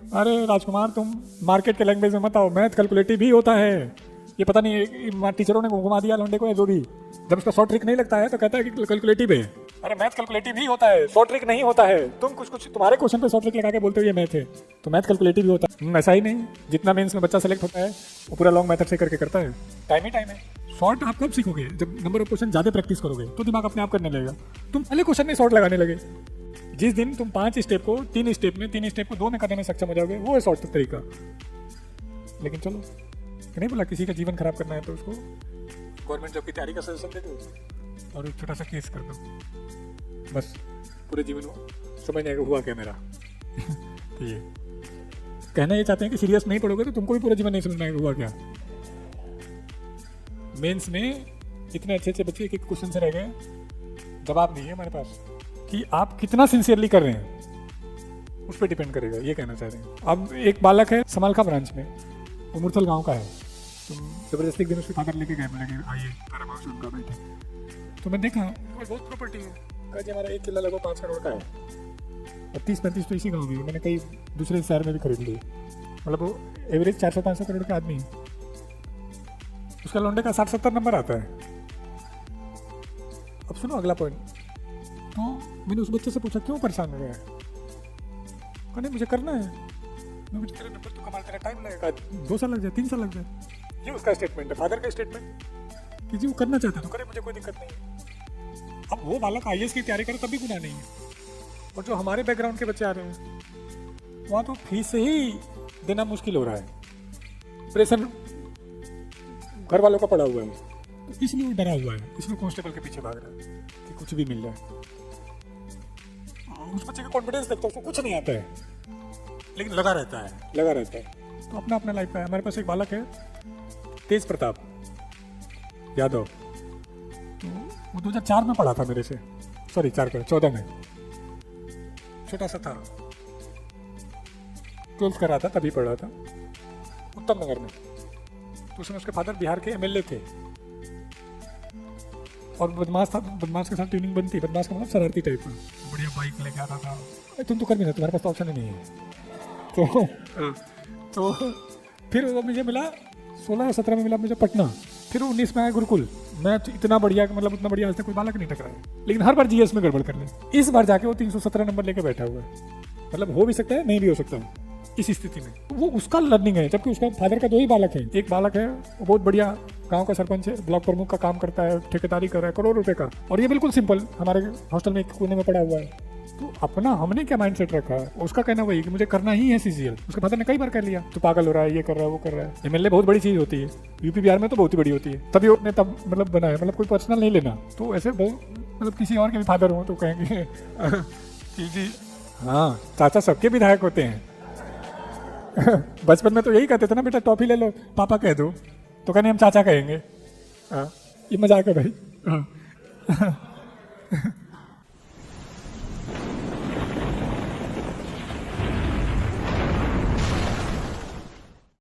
अरे राजकुमार, तुम मार्केट के लैंग्वेज में मत आओ, मैथ कैलकुलेटिव भी होता है। ये पता नहीं टीचरों ने घुमा दिया लौंडे को या जो भी, जब उसका शॉर्ट ट्रिक नहीं लगता है तो कहता है कि कैलकुलेटिव है। अरे मैथ कैलकुलेटिव ही होता है, शॉर्ट ट्रिक नहीं होता है। तुम कुछ तुम्हारे क्वेश्चन पे शॉर्ट ट्रिक लगा के बोलते हो ये मैथ है, तो मैथ कैलकुलेटिव ही होता है। ऐसा ही नहीं, जितना मेंस में बच्चा सेलेक्ट होता है वो पूरा लॉन्ग मेथड से करके करता है। टाइम ही टाइम है। शॉर्ट आप कब सीखोगे? जब नंबर ऑफ क्वेश्चन ज़्यादा प्रैक्टिस करोगे तो दिमाग अपने आप करने लगेगा। तुम पहले क्वेश्चन में शॉर्ट लगाने लगे। जिस दिन तुम 5 स्टेप को 3 स्टेप में 3 स्टेप को 2 में करने में सक्षम हो जाओगे, वो है शॉर्ट तरीका। लेकिन चलो, नहीं बोला किसी का जीवन खराब करना है तो उसको गवर्नमेंट जॉब की तैयारी का सजेशन दे दो और एक छोटा सा केस कर दो, बस पूरे जीवन में समझ नहीं आएगा हुआ क्या मेरा। तो ये कहना ये चाहते हैं कि सीरियस नहीं पढ़ोगे तो तुमको भी पूरा जीवन नहीं समझ में आएगा हुआ क्या। मेंस में इतने अच्छे अच्छे बच्चे एक क्वेश्चन से रह गए, जवाब नहीं है हमारे पास कि आप कितना सिंसियरली कर रहे हैं, उस पर डिपेंड करेगा, ये कहना चाह रहे हैं। अब एक बालक है समालखा ब्रांच में, वो मुरथल गांव का है। तुम जबरदस्ती एक दिन उसके फादर लेके गए, बोले आइए काराबाग से उनका बैठे। तो मैं देखा बहुत प्रॉपर्टी है, कहा जी हमारा 1 किला लगभग 5 करोड़ का है और 30-35 तो इसी गाँव में, मैंने कई दूसरे शहर में भी खरीद लिए। मतलब वो एवरेज 400-500 करोड़ का आदमी है, उसका लौंडे का 60-70 नंबर आता है। अब सुनो अगला पॉइंट। तो मैंने उस बच्चे से पूछा क्यों परेशान हो गया है? कहने मुझे करना है। मैं मुझे तेरे नंबर तो कमाल, तेरा टाइम लगेगा, 2 साल लग जाए, 3 साल लग जाए। ये उसका स्टेटमेंट है, फादर का स्टेटमेंट कि जी वो करना चाहता है तो करे, मुझे कोई दिक्कत नहीं है। अब वो बालक IAS की तैयारी करे तब भी गुनाह नहीं है। और जो हमारे बैकग्राउंड के बच्चे आ रहे हैं वहाँ तो फीस से ही देना मुश्किल हो रहा है, प्रेशर घर वालों का पड़ा हुआ है, तो इसलिए डरा हुआ है, इसलिए कांस्टेबल के पीछे भाग रहा है कि कुछ भी मिल जाए। उस बच्चे का कॉन्फिडेंस देखता है, उसको कुछ नहीं आता है लेकिन लगा रहता है। तो अपना अपना लाइफ है। हमारे पास एक बालक है तेज प्रताप यादव, तो वो 2004 में पढ़ा था मेरे से, सॉरी 14 में, छोटा सा था, 12th कर रहा था, तभी पढ़ रहा था उत्तम नगर में। तो उसमें उसके फादर बिहार के MLA थे और बदमाश था, बदमाश के साथ ट्यूनिंग बनती, बदमाश का मतलब शरारती टाइप का, बढ़िया बाइक लेके आता था। तुम तो कर भी ना, तुम्हारे पास तो ऑप्शन ही नहीं है। तो फिर वो मुझे मिला 16 या 17 में मिला मुझे पटना, फिर 19 में आया गुरुकुल। मैं तो इतना बढ़िया, मतलब उतना बढ़िया आज तक कोई बालक नहीं टकराया, लेकिन हर बार GS में गड़बड़ कर ले। इस बार जाके वो 317 नंबर लेके बैठा हुआ है। मतलब हो भी सकता है, नहीं भी हो सकता है इस स्थिति में। वो उसका लर्निंग है, जबकि उसका फादर का 2 ही बालक है। एक बालक है वो बहुत बढ़िया गांव का सरपंच है, ब्लॉक प्रमुख का काम करता है, ठेकेदारी कर रहा है करोड़ रुपए का, और ये बिल्कुल सिंपल हमारे हॉस्टल में एक कोने में पड़ा हुआ है। तो अपना हमने क्या माइंडसेट रखा है, उसका कहना वही कि मुझे करना ही है CCL। उसके फादर ने कई बार कह लिया तो पागल हो रहा है, ये कर रहा है, वो कर रहा है। MLA बहुत बड़ी चीज होती है, UP बिहार में तो बहुत ही बड़ी होती है, तभी उसने तब मतलब बनाया, मतलब कोई पर्सनल नहीं लेना। तो ऐसे बहुत मतलब किसी और के भी फादर हो तो कहेंगे कि जी हाँ चाचा सबके विधायक होते हैं। बचपन में तो यही कहते थे ना, बेटा टॉफी ले लो, पापा कह दो, तो कहने हम चाचा कहेंगे। हाँ ये मजाक है भाई।